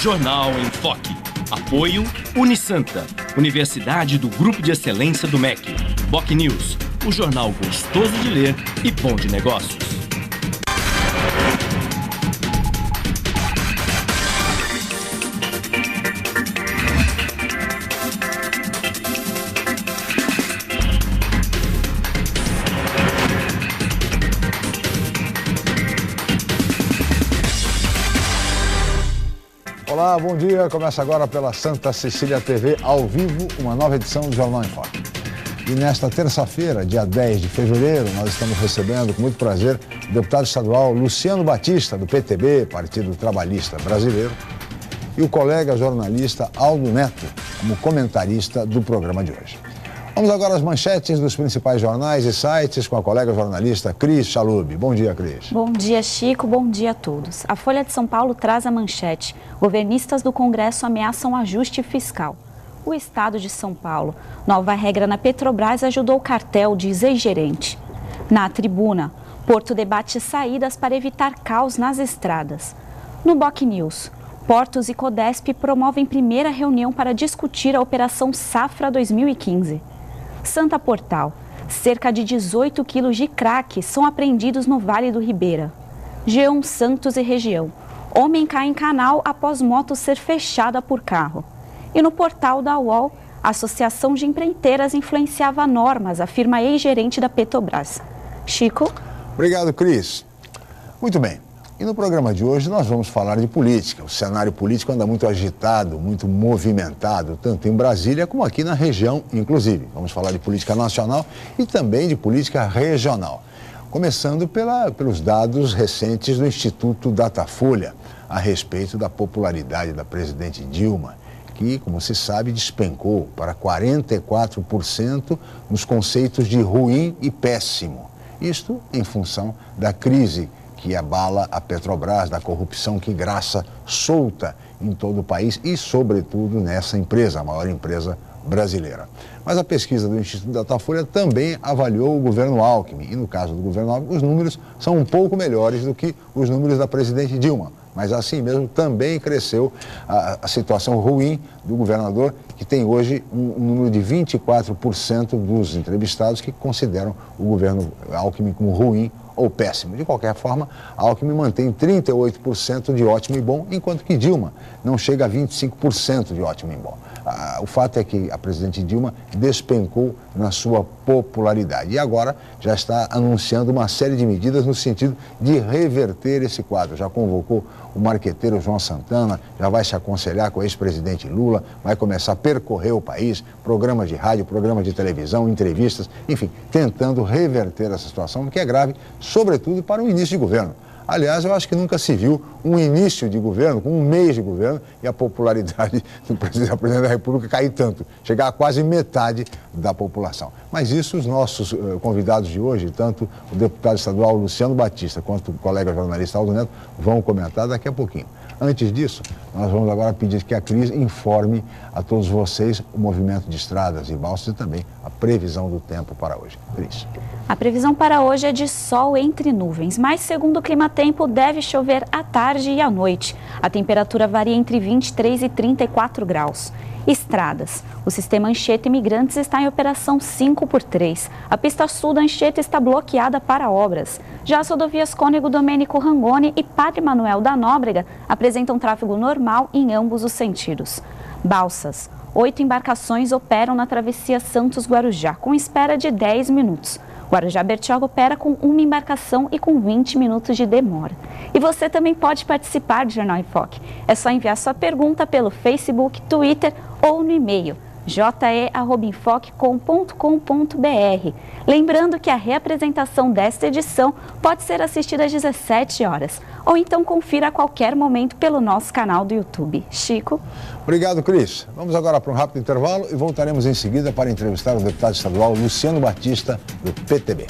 Jornal em Foque. Apoio Unisanta, Universidade do Grupo de Excelência do MEC. Boc News, o jornal gostoso de ler e bom de negócios. Olá, bom dia. Começa agora pela Santa Cecília TV, ao vivo, uma nova edição do Jornal em Foque. E nesta terça-feira, dia 10 de fevereiro, nós estamos recebendo com muito prazer o deputado estadual Luciano Batista, do PTB, Partido Trabalhista Brasileiro, e o colega jornalista Aldo Neto, como comentarista do programa de hoje. Vamos agora às manchetes dos principais jornais e sites com a colega jornalista Cris Chalub. Bom dia, Cris. Bom dia, Chico. Bom dia a todos. A Folha de São Paulo traz a manchete: governistas do Congresso ameaçam ajuste fiscal. O Estado de São Paulo: nova regra na Petrobras ajudou o cartel, diz ex-gerente. Na Tribuna: Porto debate saídas para evitar caos nas estradas. No Boc News: Portos e Codesp promovem primeira reunião para discutir a Operação Safra 2015. Santa Portal: cerca de 18 quilos de crack são apreendidos no Vale do Ribeira. G1 Santos e região: homem cai em canal após moto ser fechada por carro. E no portal da UOL, a Associação de Empreiteiras influenciava normas, afirma ex-gerente da Petrobras. Chico? Obrigado, Cris. Muito bem. E no programa de hoje nós vamos falar de política. O cenário político anda muito agitado, muito movimentado, tanto em Brasília como aqui na região, inclusive. Vamos falar de política nacional e também de política regional. Começando pelos dados recentes do Instituto Datafolha a respeito da popularidade da presidente Dilma, que, como se sabe, despencou para 44% nos conceitos de ruim e péssimo. Isto em função da crise que abala a Petrobras, da corrupção que graça solta em todo o país e, sobretudo, nessa empresa, a maior empresa brasileira. Mas a pesquisa do Instituto Datafolha também avaliou o governo Alckmin. E, no caso do governo Alckmin, os números são um pouco melhores do que os números da presidente Dilma. Mas, assim mesmo, também cresceu a situação ruim do governador, que tem hoje um número de 24% dos entrevistados que consideram o governo Alckmin como ruim ou péssimo. De qualquer forma, Alckmin mantém 38% de ótimo e bom, enquanto que Dilma não chega a 25% de ótimo e bom. O fato é que a presidente Dilma despencou na sua popularidade e agora já está anunciando uma série de medidas no sentido de reverter esse quadro. Já convocou o marqueteiro João Santana, já vai se aconselhar com o ex-presidente Lula, vai começar a percorrer o país, programas de rádio, programas de televisão, entrevistas, enfim, tentando reverter essa situação, que é grave, sobretudo para o início de governo. Aliás, eu acho que nunca se viu um início de governo, com um mês de governo, e a popularidade do presidente da República cair tanto, chegar a quase metade da população. Mas isso os nossos convidados de hoje, tanto o deputado estadual Luciano Batista quanto o colega jornalista Aldo Neto, vão comentar daqui a pouquinho. Antes disso, nós vamos agora pedir que a Cris informe a todos vocês o movimento de estradas e balsas e também a previsão do tempo para hoje. Cris. A previsão para hoje é de sol entre nuvens, mas segundo o Climatempo deve chover à tarde e à noite. A temperatura varia entre 23 e 34 graus. Estradas. O sistema Anchieta Imigrantes está em operação 5x3. A pista sul da Anchieta está bloqueada para obras. Já as rodovias Cônego Domênico Rangoni e Padre Manuel da Nóbrega apresentam tráfego normal em ambos os sentidos. Balsas. 8 embarcações operam na travessia Santos-Guarujá, com espera de 10 minutos. Guarujá-Bertioga opera com uma embarcação e com 20 minutos de demora. E você também pode participar do Jornal em Foque. É só enviar sua pergunta pelo Facebook, Twitter ou no e-mail je@enfoque.com.br. Lembrando que a reapresentação desta edição pode ser assistida às 17 horas. Ou então confira a qualquer momento pelo nosso canal do YouTube. Chico? Obrigado, Cris. Vamos agora para um rápido intervalo e voltaremos em seguida para entrevistar o deputado estadual Luciano Batista, do PTB.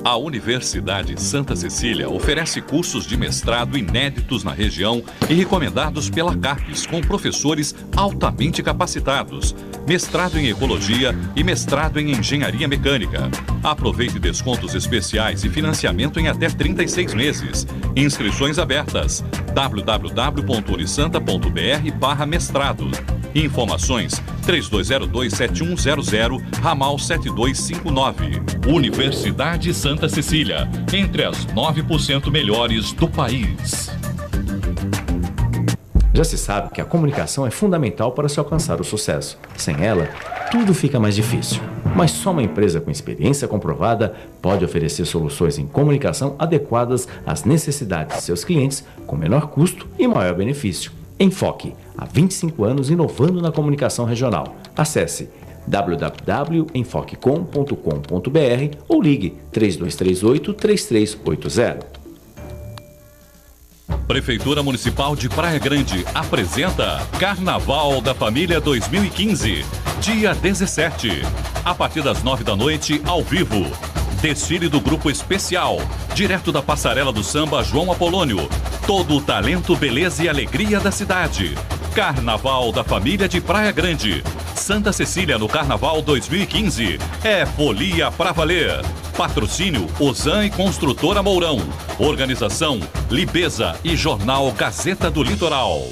A Universidade Santa Cecília oferece cursos de mestrado inéditos na região e recomendados pela CAPES, com professores altamente capacitados. mestrado em Ecologia e mestrado em Engenharia Mecânica. Aproveite descontos especiais e financiamento em até 36 meses. Inscrições abertas. www.unisanta.br/mestrado. Informações 3202-7100, ramal 7259. Universidade Santa Cecília, entre as 9% melhores do país. Já se sabe que a comunicação é fundamental para se alcançar o sucesso. Sem ela, tudo fica mais difícil. Mas só uma empresa com experiência comprovada pode oferecer soluções em comunicação adequadas às necessidades de seus clientes, com menor custo e maior benefício. Enfoque, há 25 anos inovando na comunicação regional. Acesse www.enfoquecom.com.br ou ligue 3238-3380. Prefeitura Municipal de Praia Grande apresenta Carnaval da Família 2015, dia 17, a partir das 9 da noite, ao vivo. Desfile do Grupo Especial, direto da Passarela do Samba João Apolônio. Todo o talento, beleza e alegria da cidade. Carnaval da Família de Praia Grande. Santa Cecília no Carnaval 2015. É folia pra valer. Patrocínio Ozan e Construtora Mourão. Organização Libesa e Jornal Gazeta do Litoral.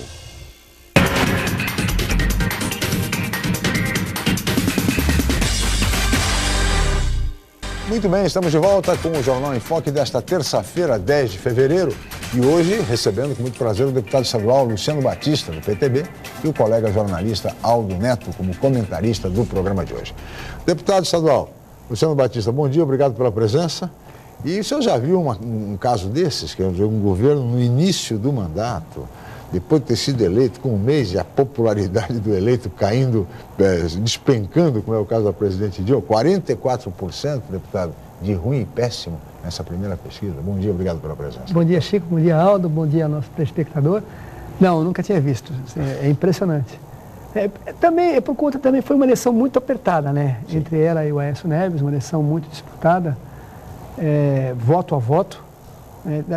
Muito bem, estamos de volta com o Jornal em Foque desta terça-feira, 10 de fevereiro. E hoje, recebendo com muito prazer o deputado estadual Luciano Batista, do PTB, e o colega jornalista Aldo Neto, como comentarista do programa de hoje. Deputado estadual Luciano Batista, bom dia, obrigado pela presença. E o senhor já viu um caso desses, que é um governo no início do mandato, depois de ter sido eleito, com um mês, e a popularidade do eleito caindo, despencando, como é o caso da presidente Dilma, 44%, deputado, de ruim e péssimo nessa primeira pesquisa. Bom dia, obrigado pela presença. Bom dia, Chico, bom dia, Aldo, bom dia, nosso telespectador. Não, eu nunca tinha visto, é impressionante. Também, por conta, também foi uma eleição muito apertada, né? Sim. Entre ela e o Aécio Neves, uma eleição muito disputada, voto a voto.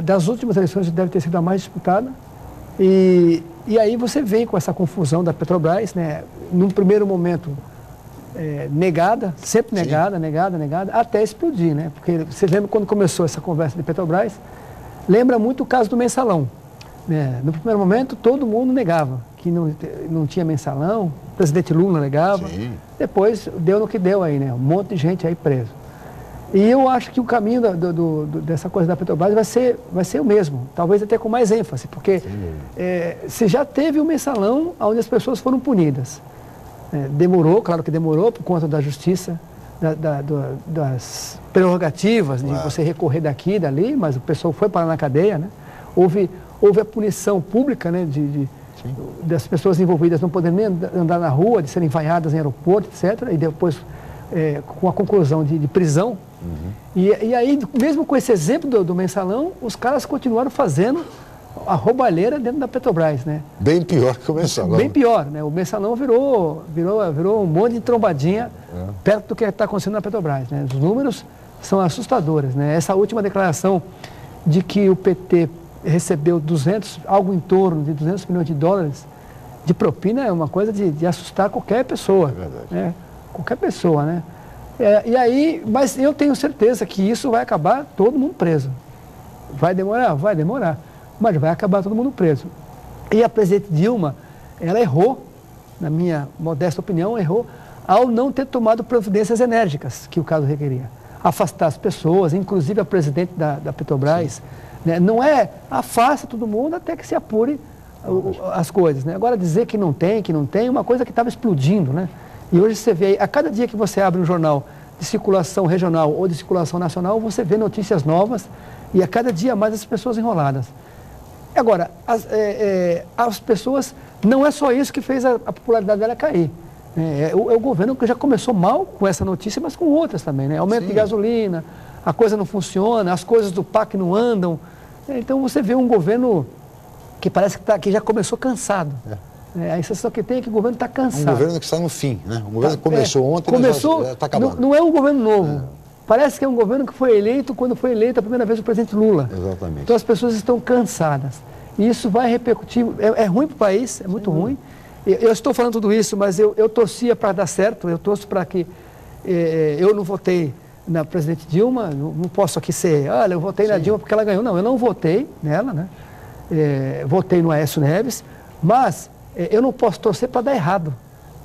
Das últimas eleições deve ter sido a mais disputada. E aí você vem com essa confusão da Petrobras, né? Num primeiro momento negada, sempre negada, negada, até explodir, né? Porque você lembra quando começou essa conversa de Petrobras, lembra muito o caso do mensalão, né? No primeiro momento todo mundo negava que não tinha mensalão, o presidente Lula negava, sim. Depois deu no que deu aí, né? Um monte de gente aí preso. E eu acho que o caminho dessa coisa da Petrobras vai ser o mesmo, talvez até com mais ênfase, porque se já teve o mensalão onde as pessoas foram punidas. Demorou, claro que demorou, por conta da justiça, das prerrogativas de você recorrer daqui e dali, mas o pessoal foi parar na cadeia, né? Houve a punição pública, né, das pessoas envolvidas não poderem nem andar na rua, de serem vaiadas em aeroporto, etc., e depois com a conclusão de prisão. Uhum. E aí, mesmo com esse exemplo do mensalão, os caras continuaram fazendo a roubalheira dentro da Petrobras, né? Bem pior que o mensalão. Bem pior, né? O mensalão virou um monte de trombadinha perto do que está acontecendo na Petrobras, né? Os números são assustadores, né? Essa última declaração de que o PT recebeu algo em torno de 200 milhões de dólares de propina é uma coisa de assustar qualquer pessoa. É verdade. Né? Qualquer pessoa, né? E aí, mas eu tenho certeza que isso vai acabar todo mundo preso. Vai demorar, mas vai acabar todo mundo preso. E a presidente Dilma, ela errou, na minha modesta opinião, ao não ter tomado providências enérgicas que o caso requeria. Afastar as pessoas, inclusive a presidente da Petrobras, né? Não afasta todo mundo até que se apure as coisas, né? Agora dizer que não tem, uma coisa que estava explodindo, né? E hoje você vê, a cada dia que você abre um jornal de circulação regional ou de circulação nacional, você vê notícias novas e a cada dia mais as pessoas enroladas. Agora, as pessoas, não é só isso que fez a popularidade dela cair. É o governo que já começou mal com essa notícia, mas com outras também, né? Aumento de gasolina, a coisa não funciona, as coisas do PAC não andam. Então você vê um governo que parece que já começou cansado. A sensação que tem é que o governo está cansado. Um governo que está no fim, né? O governo que começou ontem, já está acabando. Não é um governo novo. Parece que é um governo que foi eleito quando foi eleito a primeira vez o presidente Lula. Exatamente. Então as pessoas estão cansadas. E isso vai repercutir, é ruim para o país, é muito ruim. Eu estou falando tudo isso, mas eu torcia para dar certo, eu torço para que... eu não votei na presidente Dilma, não posso aqui ser, olha, eu votei na Dilma porque ela ganhou. Não, eu não votei nela, né? Votei no Aécio Neves, mas eu não posso torcer para dar errado.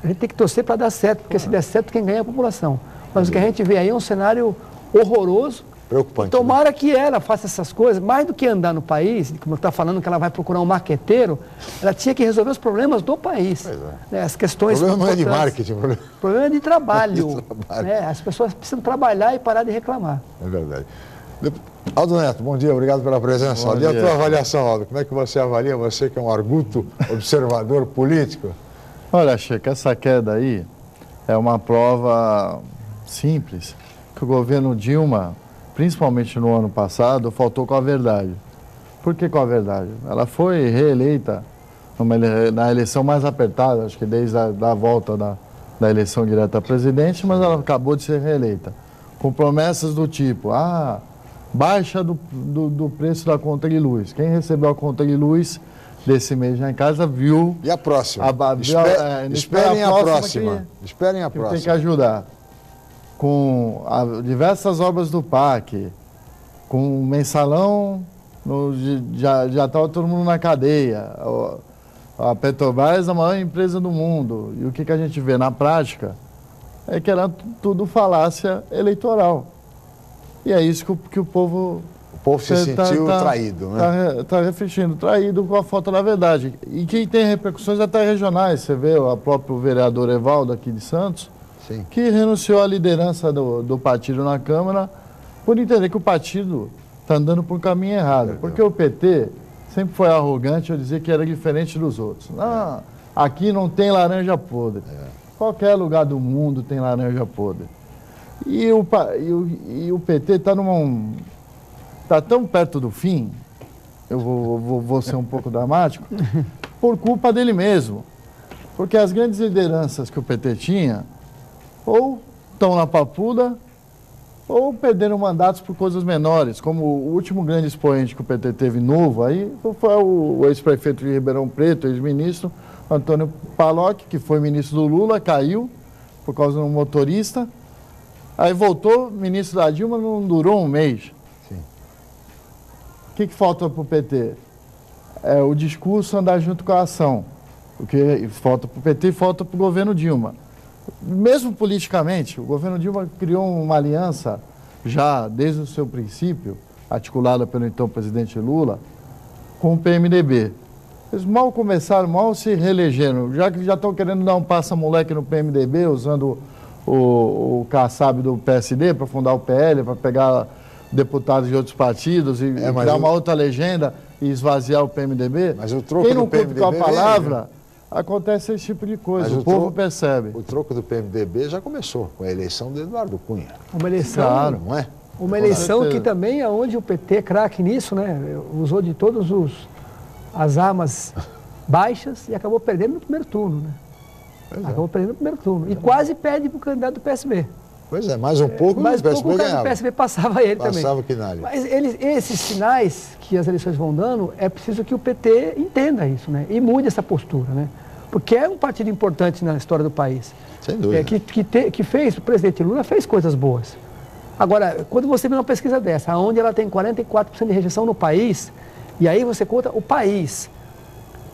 A gente tem que torcer para dar certo, porque se der certo, quem ganha é a população. Mas o que a gente vê aí é um cenário horroroso. Preocupante. Tomara que ela faça essas coisas, mais do que andar no país, como está falando que ela vai procurar um marqueteiro, ela tinha que resolver os problemas do país. Né? As questões. O problema não é de marketing, o problema é de trabalho. Né? As pessoas precisam trabalhar e parar de reclamar. É verdade. Aldo Neto, bom dia, obrigado pela presença. Aldo, e a tua avaliação, Aldo? Como é que você avalia, você que é um arguto observador político? Olha, Chico, essa queda aí é uma prova simples, que o governo Dilma, principalmente no ano passado, faltou com a verdade. Por que com a verdade? Ela foi reeleita na eleição mais apertada, acho que desde a volta da eleição direta a presidente, mas ela acabou de ser reeleita. Com promessas do tipo, baixa do preço da conta de luz. Quem recebeu a conta de luz desse mês já em casa viu... E a próxima? Esperem a próxima. Esperem a próxima. Tem que ajudar. Com diversas obras do PAC, com o mensalão, já estava todo mundo na cadeia. A Petrobras é a maior empresa do mundo. E o que a gente vê na prática é que era tudo falácia eleitoral. E é isso que o povo... O povo se sentiu traído, né? Está refletindo, traído com a falta da verdade. E que tem repercussões até regionais. Você vê o próprio vereador Evaldo aqui de Santos, sim, que renunciou à liderança do partido na Câmara por entender que o partido está andando por um caminho errado. Porque o PT sempre foi arrogante ao dizer que era diferente dos outros. Não, aqui não tem laranja podre. Qualquer lugar do mundo tem laranja podre. E o PT está tão perto do fim, eu vou ser um pouco dramático, por culpa dele mesmo. Porque as grandes lideranças que o PT tinha, ou estão na papuda, ou perderam mandatos por coisas menores, como o último grande expoente que o PT teve novo aí, foi o ex-prefeito de Ribeirão Preto, ex-ministro Antônio Palocci, que foi ministro do Lula, caiu por causa de um motorista, aí voltou, ministro da Dilma, não durou um mês. Sim. O que falta para o PT? É o discurso andar junto com a ação. O que falta para o PT e falta para o governo Dilma. Mesmo politicamente, o governo Dilma criou uma aliança, já desde o seu princípio, articulada pelo então presidente Lula, com o PMDB. Eles mal começaram, mal se reelegeram, já que já estão querendo dar um passa-moleque no PMDB, usando o Kassab do PSD para fundar o PL, para pegar deputados de outros partidos e dar uma outra legenda e esvaziar o PMDB. Mas o troco Quem não do PMDB com a palavra, acontece esse tipo de coisa, mas o povo percebe. O troco do PMDB já começou com a eleição do Eduardo Cunha. Uma eleição, claro, não é? Uma eleição que também é onde o PT é craque nisso, né? Usou de todas as armas baixas e acabou perdendo no primeiro turno, né? Acabou perdendo no primeiro turno. E quase perde para o candidato do PSB. Pois é, mais um pouco o PSB ganhava. O PSB passava ele também. Passava o Quinalha. Mas esses sinais que as eleições vão dando, é preciso que o PT entenda isso, né? E mude essa postura, né? Porque é um partido importante na história do país. Sem dúvida. Que fez, o presidente Lula fez coisas boas. Agora, quando você vê uma pesquisa dessa, onde ela tem 44% de rejeição no país, e aí você conta o país.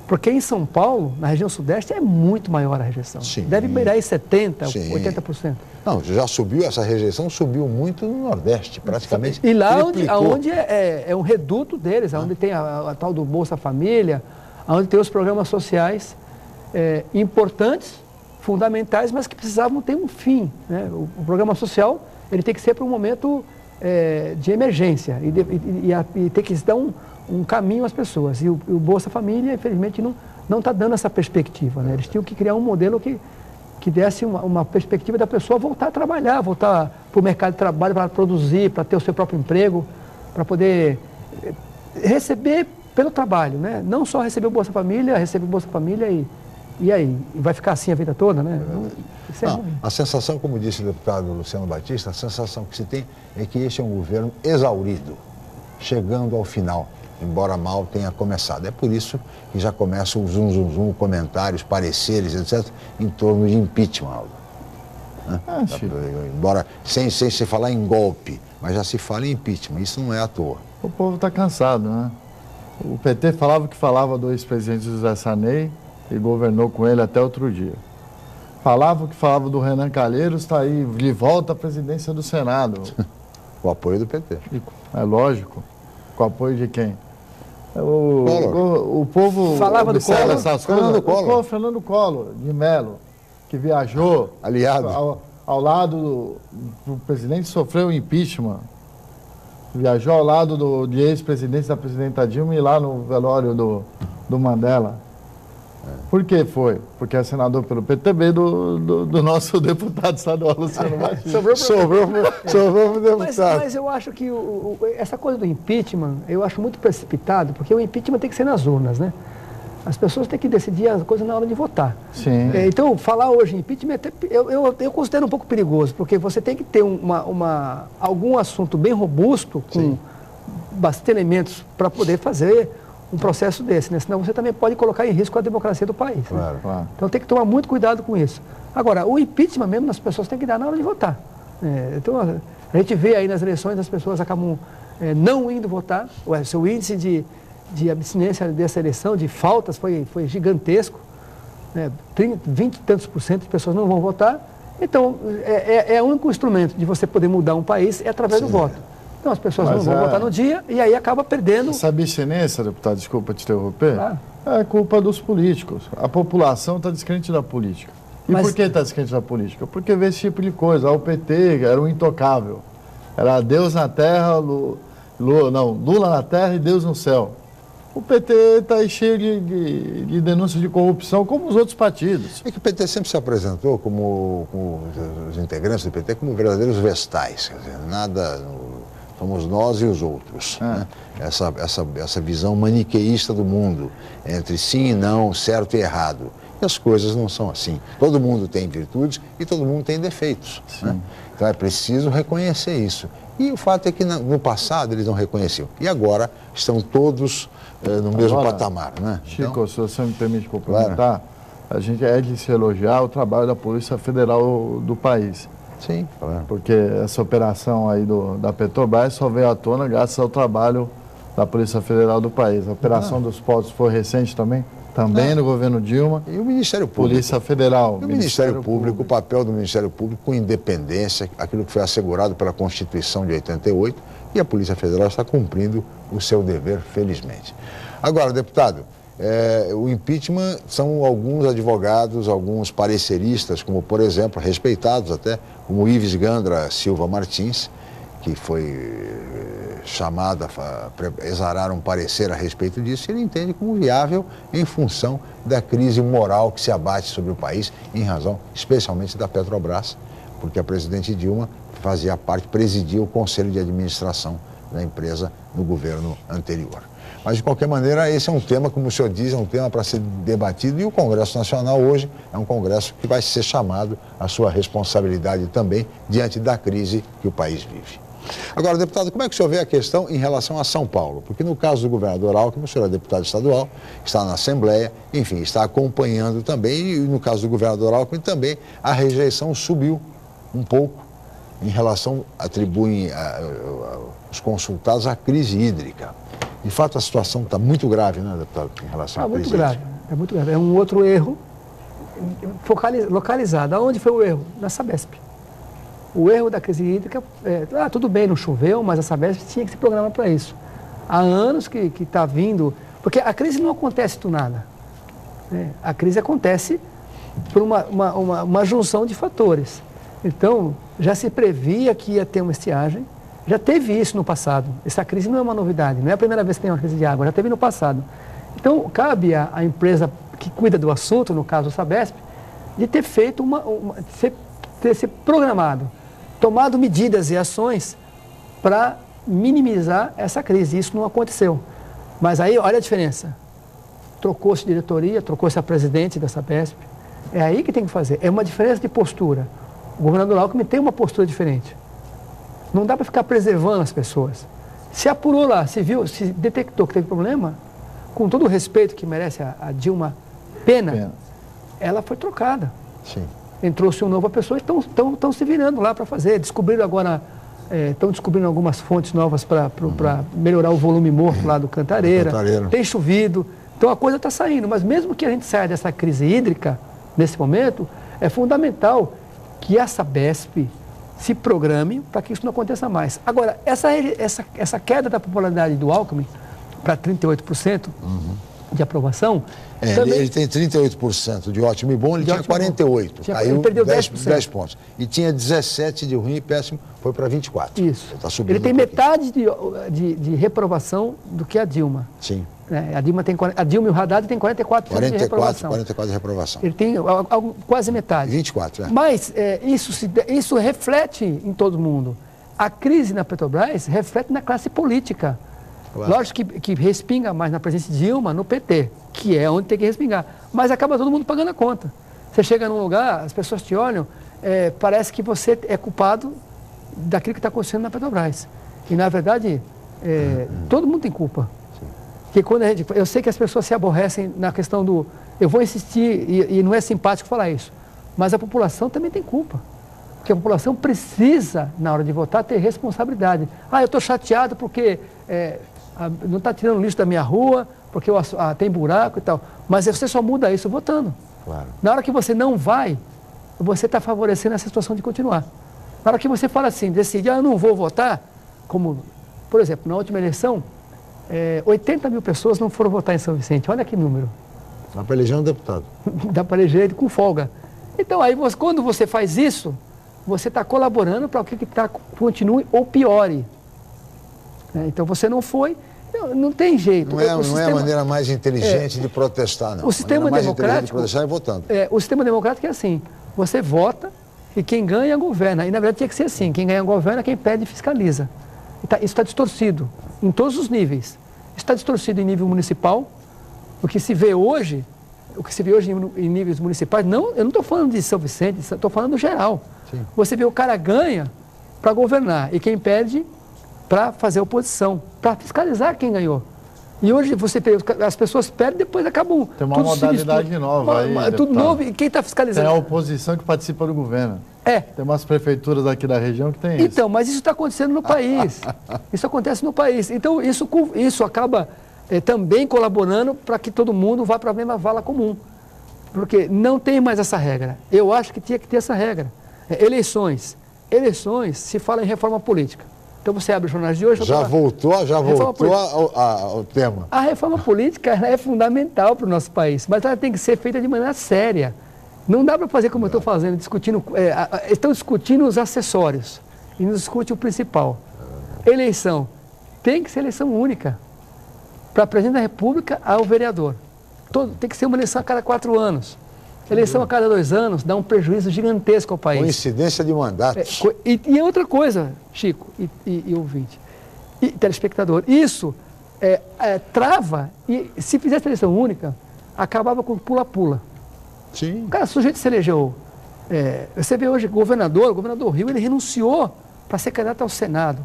Porque em São Paulo, na região sudeste, é muito maior a rejeição. Sim. Deve beirar aí 70%, Sim. 80%. Não, já subiu, essa rejeição subiu muito no Nordeste, praticamente. E lá onde é um reduto deles, onde tem a tal do Bolsa Família, onde tem os programas sociais importantes, fundamentais, mas que precisavam ter um fim, né? O programa social ele tem que ser para um momento de emergência e tem que dar um caminho às pessoas. E o Bolsa Família, infelizmente, não está dando essa perspectiva, né? Eles tinham que criar um modelo que desse uma perspectiva da pessoa voltar a trabalhar, voltar para o mercado de trabalho, para produzir, para ter o seu próprio emprego, para poder receber pelo trabalho, né? Não só receber o Bolsa Família, receber o Bolsa Família e aí? E vai ficar assim a vida toda, né? Isso é ruim. A sensação, como disse o deputado Luciano Batista, a sensação que se tem é que este é um governo exaurido, chegando ao final. embora mal tenha começado. É por isso que já começam os zum, comentários, pareceres, etc., em torno de impeachment, Aldo. Né? Embora sem se falar em golpe, mas já se fala em impeachment, isso não é à toa. O povo está cansado, né? O PT falava o que falava do ex-presidente José Sarney e governou com ele até outro dia. Falava o que falava do Renan Calheiros, está aí, de volta à presidência do Senado. O apoio do PT. É lógico. Com o apoio de quem? O povo falava do Collor, essas coisas. Fernando Collor, de Mello, que viajou aliado ao lado do presidente que sofreu impeachment. Viajou ao lado de ex-presidente da presidenta Dilma e lá no velório do Mandela. Por que foi? Porque é senador pelo PTB do nosso deputado estadual, Luciano Batista. Sobrou pro deputado. Mas eu acho que essa coisa do impeachment, eu acho muito precipitado, porque o impeachment tem que ser nas urnas, né? As pessoas têm que decidir as coisas na hora de votar. Sim. Então, falar hoje em impeachment, eu considero um pouco perigoso, porque você tem que ter algum assunto bem robusto, com bastante elementos para poder fazer um processo desse, né? Senão você também pode colocar em risco a democracia do país. Claro, né? claro. Então tem que tomar muito cuidado com isso. Agora, o impeachment mesmo as pessoas têm que dar na hora de votar. Então a gente vê aí nas eleições as pessoas acabam não indo votar. O seu índice de abstinência dessa eleição, de faltas, foi gigantesco. 20 e tantos % de pessoas não vão votar. Então é o único instrumento de você poder mudar um país é através do voto. Então as pessoas não vão votar no dia e aí acaba perdendo. Essa abstinência, deputado, desculpa te interromper, Claro. É culpa dos políticos. A população está descrente da política. E por que está descrente da política? Porque vê esse tipo de coisa. O PT era um intocável. Era Deus na terra, Lula na terra e Deus no céu. O PT está aí cheio de denúncias de corrupção, como os outros partidos. É que o PT sempre se apresentou como os integrantes do PT como verdadeiros vestais. Quer dizer, nada... Somos nós e os outros. Né? Essa visão maniqueísta do mundo, entre sim e não, certo e errado. E as coisas não são assim. Todo mundo tem virtudes e todo mundo tem defeitos. Né? Então é preciso reconhecer isso. E o fato é que no passado eles não reconheciam. E agora estão todos no mesmo patamar. Né? Chico, então, se você me permite complementar, a gente é de se elogiar o trabalho da Polícia Federal do país. Sim, claro. Porque essa operação aí da Petrobras só veio à tona graças ao trabalho da Polícia Federal do país. A operação dos postos foi recente também no governo Dilma. E o Ministério Público. Polícia Federal. E o Ministério Público, o papel do Ministério Público com independência, aquilo que foi assegurado pela Constituição de 88, e a Polícia Federal está cumprindo o seu dever, felizmente. Agora, deputado, o impeachment são alguns advogados, alguns pareceristas, como, por exemplo, respeitados até, como Ives Gandra Silva Martins, que foi chamado a exarar um parecer a respeito disso, ele entende como viável em função da crise moral que se abate sobre o país, em razão, especialmente, da Petrobras, porque a presidente Dilma presidia o Conselho de Administração da empresa no governo anterior. Mas, de qualquer maneira, esse é um tema, como o senhor diz, é um tema para ser debatido, e o Congresso Nacional hoje é um Congresso que vai ser chamado à sua responsabilidade também diante da crise que o país vive. Agora, deputado, como é que o senhor vê a questão em relação a São Paulo? Porque no caso do governador Alckmin, o senhor é deputado estadual, está na Assembleia, enfim, está acompanhando também, e no caso do governador Alckmin também, a rejeição subiu um pouco em relação, atribuem os consultados à crise hídrica. De fato, a situação está muito grave, né, deputado, em relação à crise hídrica. É muito grave. É um outro erro localizado. Aonde foi o erro? Na Sabesp. O erro da crise hídrica, tudo bem, não choveu, mas a Sabesp tinha que se programar para isso. Há anos que está vindo, porque a crise não acontece do nada. Né? A crise acontece por uma junção de fatores. Então, já se previa que ia ter uma estiagem, já teve isso no passado. Essa crise não é uma novidade, não é a primeira vez que tem uma crise de água, já teve no passado. Então, cabe à empresa que cuida do assunto, no caso a Sabesp, de ter feito ter se programado, tomado medidas e ações para minimizar essa crise. Isso não aconteceu. Mas aí, olha a diferença. Trocou-se diretoria, trocou-se a presidente da Sabesp. É aí que tem que fazer. É uma diferença de postura. O governador Alckmin tem uma postura diferente. Não dá para ficar preservando as pessoas. Se apurou lá, se viu, se detectou que teve problema, com todo o respeito que merece a Dilma Pena, ela foi trocada. Sim. Entrou-se uma nova pessoa e estão se virando lá para fazer. Descobriram agora, estão descobrindo algumas fontes novas para melhorar o volume morto lá do Cantareira. Tem chovido, então a coisa está saindo. Mas mesmo que a gente saia dessa crise hídrica, nesse momento, é fundamental que a Sabesp se programe para que isso não aconteça mais. Agora, essa queda da popularidade do Alckmin para 38% de aprovação... também... ele tem 38% de ótimo e bom, ele tinha 48%. Caiu, ele perdeu 10 pontos. E tinha 17% de ruim e péssimo, foi para 24%. Isso. Tá subindo ele tem metade de reprovação do que a Dilma. Sim. A Dilma e o Haddad tem 44% de reprovação. 44% de reprovação. Ele tem quase metade. 24%, Mas isso reflete em todo mundo. A crise na Petrobras reflete na classe política. Claro. Lógico que respinga mais na presença de Dilma, no PT, que é onde tem que respingar. Mas acaba todo mundo pagando a conta. Você chega num lugar, as pessoas te olham, parece que você é culpado daquilo que está acontecendo na Petrobras. E, na verdade, todo mundo tem culpa. Porque quando eu sei que as pessoas se aborrecem na questão do... Eu vou insistir, e não é simpático falar isso, mas a população também tem culpa. Porque a população precisa, na hora de votar, ter responsabilidade. Eu estou chateado porque não está tirando lixo da minha rua, porque tem buraco e tal. Mas você só muda isso votando. Claro. Na hora que você não vai, você está favorecendo essa situação de continuar. Na hora que você fala assim, decide, eu não vou votar, como, por exemplo, na última eleição, 80 mil pessoas não foram votar em São Vicente. Olha que número. Dá para eleger um deputado. Dá para eleger com folga. Então, aí quando você faz isso, você está colaborando para que continue ou piore. Então, você não foi, não tem jeito. Não é a maneira mais inteligente de protestar, não. O sistema democrático... de protestar é votando. O sistema democrático é assim, você vota e quem ganha governa. E, na verdade, tinha que ser assim, quem ganha governa, quem perde fiscaliza. Isso está distorcido em todos os níveis. Está distorcido em nível municipal. O que se vê hoje em níveis municipais, eu não estou falando de São Vicente, estou falando do geral. Sim. Você vê o cara ganha para governar e quem perde para fazer oposição, para fiscalizar quem ganhou. E hoje você vê, as pessoas perdem e depois acabam... Tem uma modalidade nova aí. Tudo novo, e quem está fiscalizando? Tem a oposição que participa do governo. Tem umas prefeituras aqui da região que tem isso. Então, mas isso está acontecendo no país. Isso acontece no país. Então, isso acaba também colaborando para que todo mundo vá para a mesma vala comum. Porque não tem mais essa regra. Eu acho que tinha que ter essa regra. Eleições se fala em reforma política. Então você abre os jornais de hoje... Já voltou ao tema. A reforma política é fundamental para o nosso país, mas ela tem que ser feita de maneira séria. Não dá para fazer como eu estou fazendo, discutindo... estão discutindo os acessórios e não discute o principal. Eleição. Tem que ser eleição única. Para presidente da República ao vereador. Tem que ser uma eleição a cada 4 anos. Eleição a cada 2 anos dá um prejuízo gigantesco ao país. Coincidência de mandatos. E outra coisa, Chico e ouvinte, e telespectador, isso trava, e se fizesse eleição única, acabava com pula-pula. Sim. O cara, sujeito se elegeu, você vê hoje o governador Rio, ele renunciou para ser candidato ao Senado.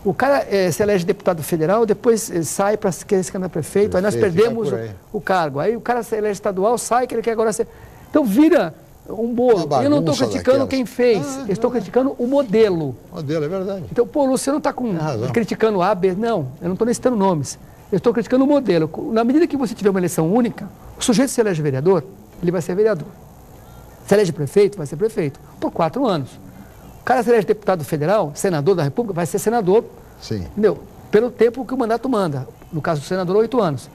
O cara se elege deputado federal, depois sai para querer ser candidato a prefeito, aí nós perdemos o cargo. Aí o cara se elege estadual, sai, que ele quer agora ser... Então vira um bolo. Eu não estou criticando quem fez, eu estou criticando o modelo. O modelo, é verdade. Então, você não está criticando A, B, não, eu não estou nem citando nomes. Eu estou criticando o modelo. Na medida que você tiver uma eleição única, o sujeito se elege vereador, ele vai ser vereador. Se elege prefeito, vai ser prefeito, por 4 anos. O cara se elege deputado federal, senador da República, vai ser senador, sim, entendeu? Pelo tempo que o mandato manda. No caso do senador, 8 anos.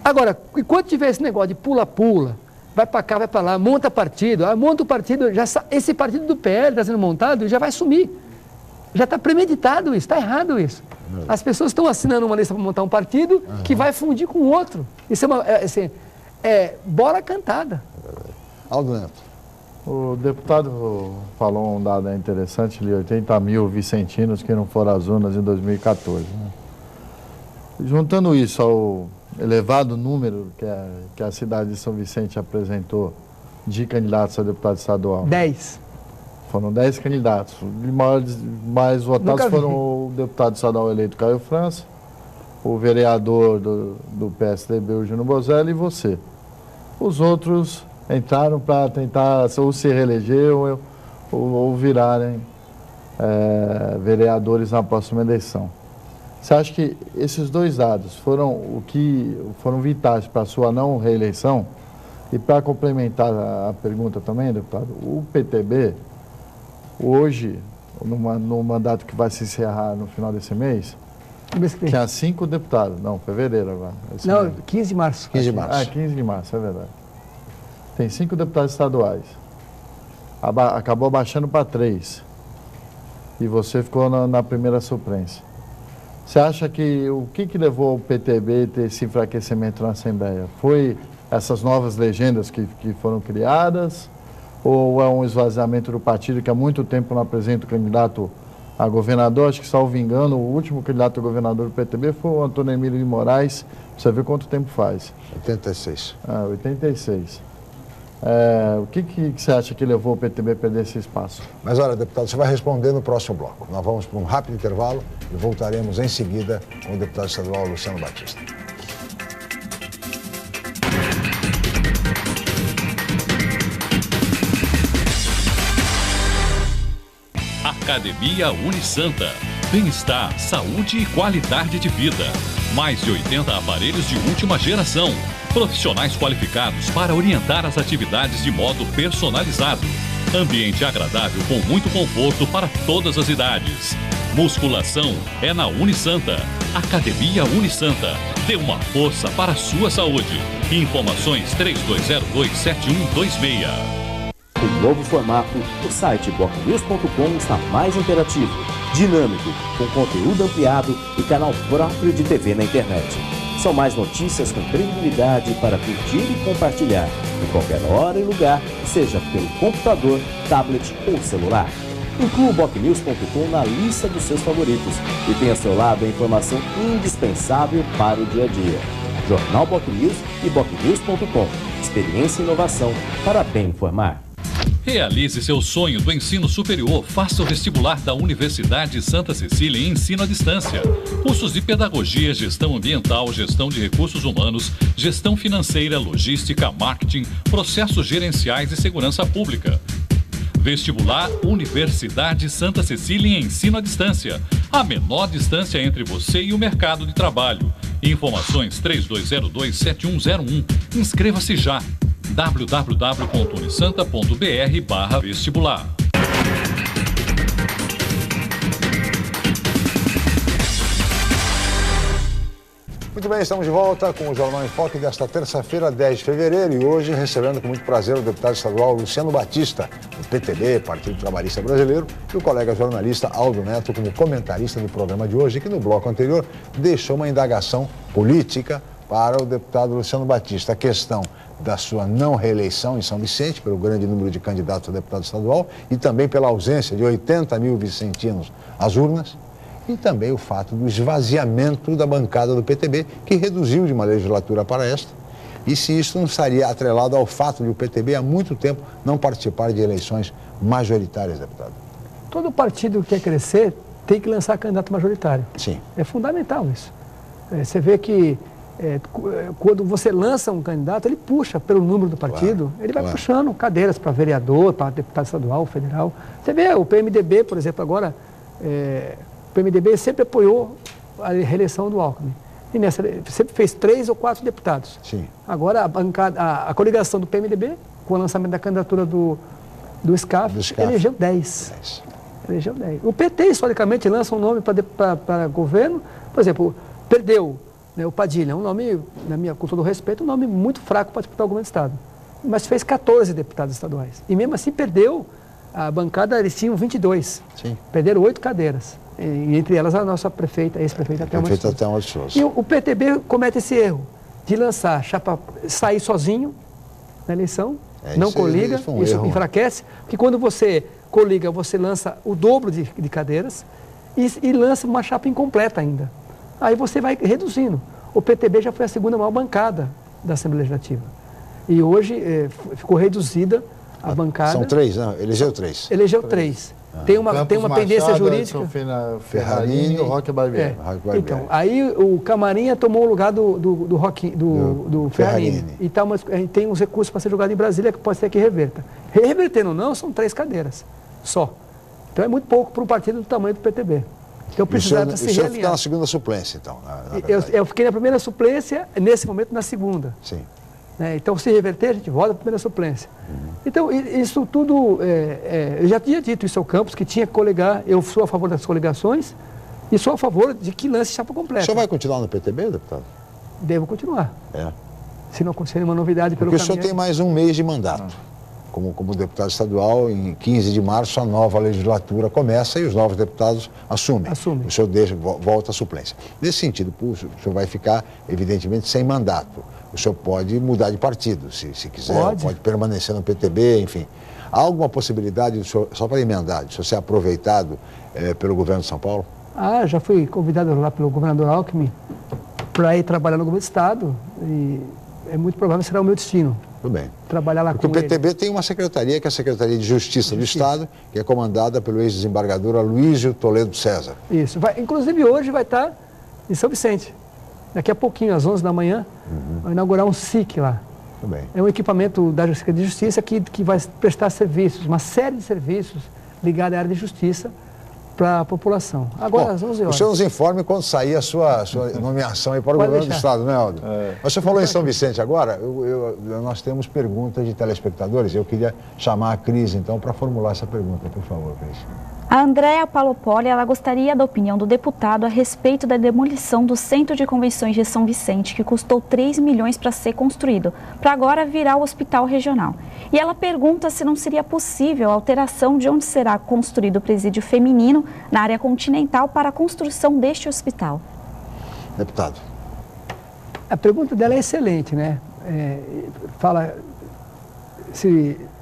Agora, enquanto tiver esse negócio de pula-pula, vai para cá, vai para lá, monta partido, monta o partido, esse partido do PL está sendo montado, já vai sumir. Já está premeditado isso, está errado isso. As pessoas estão assinando uma lista para montar um partido que vai fundir com outro. Isso é bola cantada. Aldo Neto. O deputado falou um dado interessante ali, 80 mil vicentinos que não foram às urnas em 2014. Né? Juntando isso ao elevado número que a cidade de São Vicente apresentou de candidatos a deputado estadual. 10. Foram 10 candidatos. Os mais votados foram o deputado estadual eleito Caio França, o vereador do PSDB, o Júnior Bozelli, e você. Os outros entraram para tentar ou se reeleger ou virarem vereadores na próxima eleição. Você acha que esses dois dados foram vitais para a sua não reeleição? E para complementar a pergunta também, deputado, o PTB, hoje, no mandato que vai se encerrar no final desse mês, tinha 5 deputados. Não, fevereiro agora. Não, 15 de março. 15 de março. 15 de março, é verdade. Tem 5 deputados estaduais. Acabou abaixando para 3. E você ficou na primeira suplência. Você acha que o que levou o PTB a ter esse enfraquecimento na Assembleia? Foi essas novas legendas que foram criadas? Ou é um esvaziamento do partido que há muito tempo não apresenta o candidato a governador? Acho que, salvo engano, o último candidato a governador do PTB foi o Antônio Emílio de Moraes. Você vê quanto tempo faz? 86. 86. O que você acha que levou o PTB a perder esse espaço? Mas olha, deputado, você vai responder no próximo bloco. Nós vamos para um rápido intervalo e voltaremos em seguida com o deputado estadual Luciano Batista. Academia Unisanta. Bem-estar, saúde e qualidade de vida. Mais de 80 aparelhos de última geração. Profissionais qualificados para orientar as atividades de modo personalizado. Ambiente agradável com muito conforto para todas as idades. Musculação é na Unisanta. Academia Unisanta. Dê uma força para a sua saúde. Informações 3202-7126. Em novo formato, o site bocnews.com está mais interativo, dinâmico, com conteúdo ampliado e canal próprio de TV na internet. São mais notícias com credibilidade para curtir e compartilhar, em qualquer hora e lugar, seja pelo computador, tablet ou celular. Inclua o bocnews.com na lista dos seus favoritos e tenha ao seu lado a informação indispensável para o dia a dia. Jornal Bocnews e bocnews.com. Experiência e inovação para bem informar. Realize seu sonho do ensino superior. Faça o vestibular da Universidade Santa Cecília em ensino à distância. Cursos de pedagogia, gestão ambiental, gestão de recursos humanos, gestão financeira, logística, marketing, processos gerenciais e segurança pública. Vestibular Universidade Santa Cecília em ensino à distância. A menor distância entre você e o mercado de trabalho. Informações 3202-7101. Inscreva-se já. www.unisanta.br/vestibular. Muito bem, estamos de volta com o Jornal em Foque desta terça-feira, 10 de fevereiro, e hoje recebendo com muito prazer o deputado estadual Luciano Batista, do PTB, Partido Trabalhista Brasileiro, e o colega jornalista Aldo Neto como comentarista do programa de hoje, que no bloco anterior deixou uma indagação política para o deputado Luciano Batista. A questão da sua não reeleição em São Vicente, pelo grande número de candidatos a deputado estadual, e também pela ausência de 80 mil vicentinos às urnas, e também o fato do esvaziamento da bancada do PTB, que reduziu de uma legislatura para esta, e se isso não estaria atrelado ao fato de o PTB há muito tempo não participar de eleições majoritárias, deputado. Todo partido que quer crescer tem que lançar candidato majoritário. Sim. É fundamental isso. Você vê que quando você lança um candidato, ele puxa pelo número do partido, ele vai puxando cadeiras para vereador, para deputado estadual, federal. Você vê o PMDB, por exemplo, agora, o PMDB sempre apoiou a reeleição do Alckmin. E nessa, sempre fez 3 ou 4 deputados. Sim. Agora, a coligação do PMDB, com o lançamento da candidatura do SCAF, elegeu 10. Elegeu 10. O PT, historicamente, lança um nome para governo, por exemplo, perdeu, né, o Padilha, um nome, com todo o respeito, um nome muito fraco para disputar o governo do Estado. Mas fez 14 deputados estaduais. E mesmo assim perdeu a bancada, eles tinham 22. Sim. Perderam 8 cadeiras. E entre elas a nossa prefeita, ex-prefeita Thelma de Souza. E o PTB comete esse erro de lançar chapa, sair sozinho na eleição, não coliga, isso enfraquece, porque quando você coliga, você lança o dobro de cadeiras e lança uma chapa incompleta ainda. Aí você vai reduzindo. O PTB já foi a segunda maior bancada da Assembleia Legislativa. E hoje ficou reduzida a bancada. São 3, não? Elegeu 3. Elegeu 3. Tem uma pendência jurídica. Ferrarini e o Roque Barbieri. Então, aí o Camarinha tomou o lugar do Ferrarini. E tem uns recursos para ser julgado em Brasília que pode ser que reverta. Revertendo ou não, são 3 cadeiras só. Então é muito pouco para um partido do tamanho do PTB. Então precisava se realinhar. Você fica na segunda suplência, então. Eu fiquei na primeira suplência, nesse momento na segunda. Sim. Então, se reverter, a gente volta para a primeira suplência. Então, isso tudo, eu já tinha dito isso ao Campos, que tinha que coligar, eu sou a favor das coligações e sou a favor de que lance chapa completa. O senhor vai continuar no PTB, deputado? Devo continuar. Se não conseguir uma novidade pelo caminho. Porque o senhor tem mais um mês de mandato. Como deputado estadual, em 15 de março, a nova legislatura começa e os novos deputados assumem. O senhor volta à suplência. Nesse sentido, o senhor vai ficar, evidentemente, sem mandato. O senhor pode mudar de partido, se quiser, pode permanecer no PTB, enfim. Há alguma possibilidade, só para emendar, de o senhor ser aproveitado pelo governo de São Paulo? Já fui convidado lá pelo governador Alckmin para ir trabalhar no governo do Estado e é muito provável que será o meu destino. Tudo bem. Trabalhar lá Porque com o PTB tem uma secretaria, que é a Secretaria de Justiça do Estado, que é comandada pelo ex-desembargador Aloysio Toledo César. Isso. Inclusive hoje vai estar em São Vicente. Daqui a pouquinho, às 11 da manhã, vai inaugurar um SIC lá. Tudo bem. É um equipamento da Secretaria de Justiça que vai prestar serviços, uma série de serviços ligados à área de justiça para a população. Agora, às 11 horas. O senhor nos informe quando sair a sua nomeação aí para o governo do Estado, né, Aldo? Mas você falou em São Vicente agora, nós temos perguntas de telespectadores. Eu queria chamar a Cris, então, para formular essa pergunta, por favor, Cris. A Andréa Palopoli, ela gostaria da opinião do deputado a respeito da demolição do Centro de Convenções de São Vicente, que custou 3 milhões para ser construído, para agora virar o hospital regional. E ela pergunta se não seria possível a alteração de onde será construído o presídio feminino na área continental para a construção deste hospital. Deputado. A pergunta dela é excelente, né? Fala,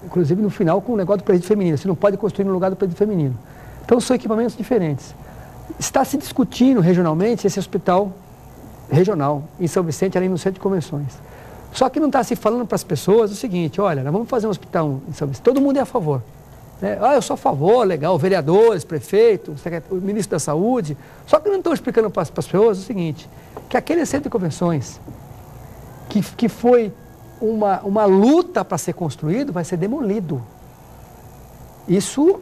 inclusive no final, com o negócio do presídio feminino, se não pode construir no lugar do presídio feminino. Então, são equipamentos diferentes. Está se discutindo regionalmente esse hospital regional em São Vicente, ali no Centro de Convenções. Só que não está se falando para as pessoas o seguinte: olha, nós vamos fazer um hospital em São Vicente, todo mundo é a favor. Né? Eu sou a favor, legal, vereadores, prefeito, o ministro da Saúde. Só que não estão explicando para as pessoas o seguinte, que aquele Centro de Convenções, que foi uma luta para ser construído, vai ser demolido. Isso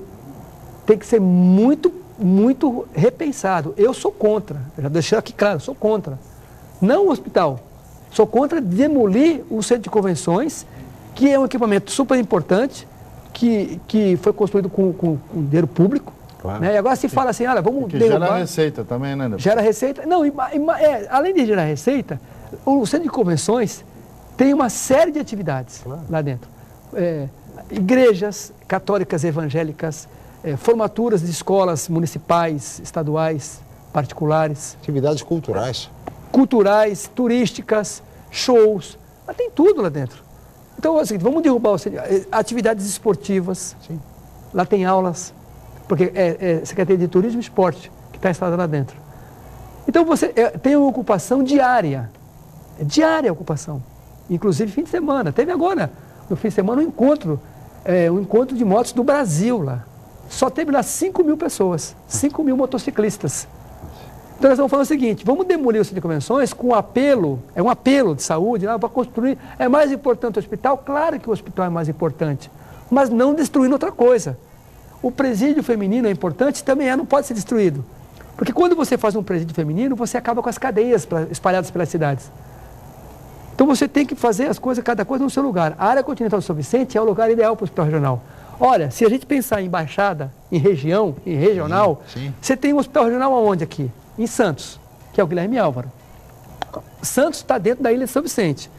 tem que ser muito, muito repensado. Eu sou contra, já deixei aqui claro, sou contra. Não o hospital, sou contra demolir o Centro de Convenções, que é um equipamento super importante, que foi construído com dinheiro público. Claro. Né? E agora se fala assim, olha, vamos derrubar... Gera receita também, né? Gera receita. Não, além de gerar receita, o Centro de Convenções tem uma série de atividades lá dentro. Igrejas católicas evangélicas, formaturas de escolas municipais, estaduais, particulares. Atividades culturais. Culturais, turísticas, shows, mas tem tudo lá dentro. Então, é o seguinte, vamos derrubar atividades esportivas. Sim. Lá tem aulas, porque é Secretaria de Turismo e Esporte que está instalada lá dentro. Então, você tem uma ocupação diária. Diária a ocupação. Inclusive fim de semana. Teve agora, no fim de semana, um encontro de motos do Brasil lá. Só teve lá 5 mil pessoas, 5 mil motociclistas. Então nós estamos falando o seguinte, vamos demolir o Centro de Convenções com um apelo de saúde, para construir. É mais importante o hospital? Claro que o hospital é mais importante, mas não destruindo outra coisa. O presídio feminino é importante? Também não pode ser destruído. Porque quando você faz um presídio feminino, você acaba com as cadeias espalhadas pelas cidades. Então você tem que fazer as coisas, cada coisa no seu lugar. A área continental do São Vicente é o lugar ideal para o hospital regional. Olha, se a gente pensar em embaixada, em região, em regional, sim. Você tem um hospital regional aonde aqui? Em Santos, que é o Guilherme Álvaro. Santos está dentro da ilha de São Vicente.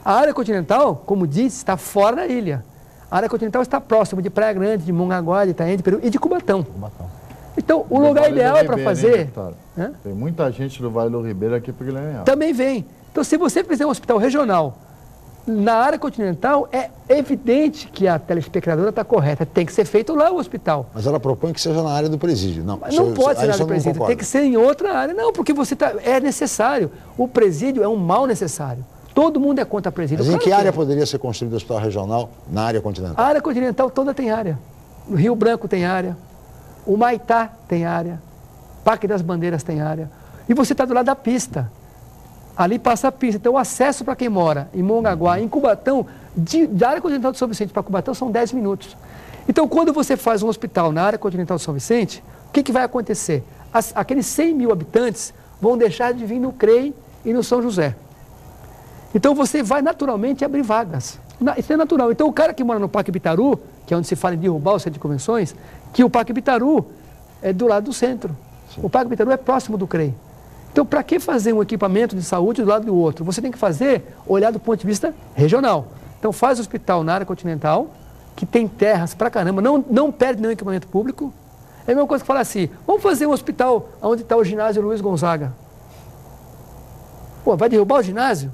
A área continental, como disse, está fora da ilha. A área continental está próxima de Praia Grande, de Mongaguá, de Itaém, de Peru e de Cubatão. Então, o lugar ideal para fazer... Tem muita gente do Vale do Ribeiro aqui para o Guilherme Álvaro. Também vem. Então, se você fizer um hospital regional na área continental, é evidente que a telespectadora está correta. Tem que ser feito lá o hospital. Mas ela propõe que seja na área do presídio. Não pode ser na área do presídio, tem que ser em outra área. Não, porque é necessário. O presídio é um mal necessário. Todo mundo é contra presídio. Mas em que área poderia ser construído o hospital regional na área continental? A área continental toda tem área. No Rio Branco tem área. o Maitá tem área, Parque das Bandeiras tem área. E você está do lado da pista. Ali passa a pista. Então, o acesso para quem mora em Mongaguá, em Cubatão, da área continental de São Vicente para Cubatão, são 10 minutos. Então, quando você faz um hospital na área continental de São Vicente, o que vai acontecer? Aqueles 100 mil habitantes vão deixar de vir no CREI e no São José. Então, você vai naturalmente abrir vagas. Isso é natural. Então, o cara que mora no Parque Bitaru, que é onde se fala em derrubar o centro de convenções, que o Parque Bitaru é do lado do centro. Sim. O Parque Bitaru é próximo do CREI. Então, para que fazer um equipamento de saúde do lado do outro? Você tem que olhar do ponto de vista regional. Então, faz hospital na área continental, que tem terras pra caramba, não perde nenhum equipamento público. É a mesma coisa que falar assim, vamos fazer um hospital onde está o ginásio Luiz Gonzaga. Pô, vai derrubar o ginásio?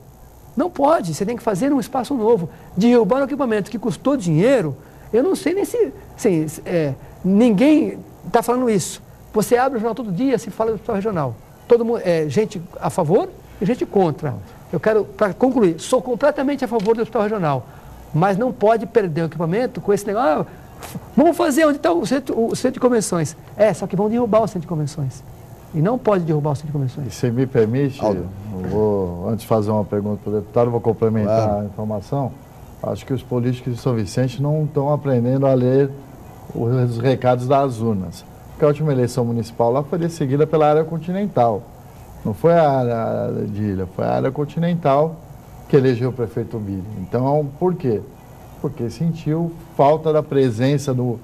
Não pode, você tem que fazer um espaço novo. Derrubar um equipamento que custou dinheiro, eu não sei nem se ninguém está falando isso. Você abre o jornal todo dia, se fala do hospital regional. Todo mundo, gente a favor e gente contra. Eu quero, para concluir, sou completamente a favor do hospital regional, mas não pode perder o equipamento com esse negócio. Vamos fazer onde está o centro de convenções. Só que vão derrubar o centro de convenções. E não pode derrubar o centro de convenções. E se me permite, antes de fazer uma pergunta para o deputado, vou complementar a informação. Acho que os políticos de São Vicente não estão aprendendo a ler os recados das urnas. Porque a última eleição municipal lá foi seguida pela área continental. Não foi a área de ilha, foi a área continental que elegeu o prefeito Billy. Então, por quê? Porque sentiu falta da presença do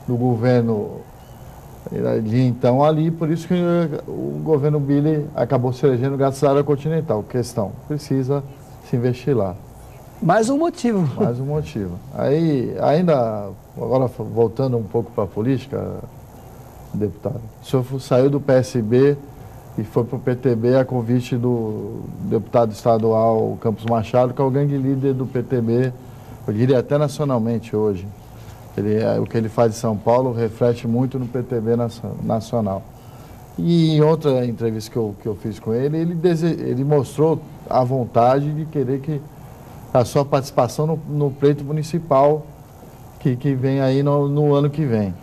governo de então ali, por isso que o governo Billy acabou se elegendo graças à área continental. Questão, precisa se investir lá. Mais um motivo. Mais um motivo. Aí, ainda, agora voltando um pouco para a política, deputado, o senhor saiu do PSB e foi para o PTB a convite do deputado estadual Campos Machado, que é o grande líder do PTB, eu diria até nacionalmente hoje. O que ele faz em São Paulo reflete muito no PTB nacional. E em outra entrevista que eu fiz com ele, ele mostrou a vontade de querer que a sua participação no pleito municipal que vem aí no ano que vem.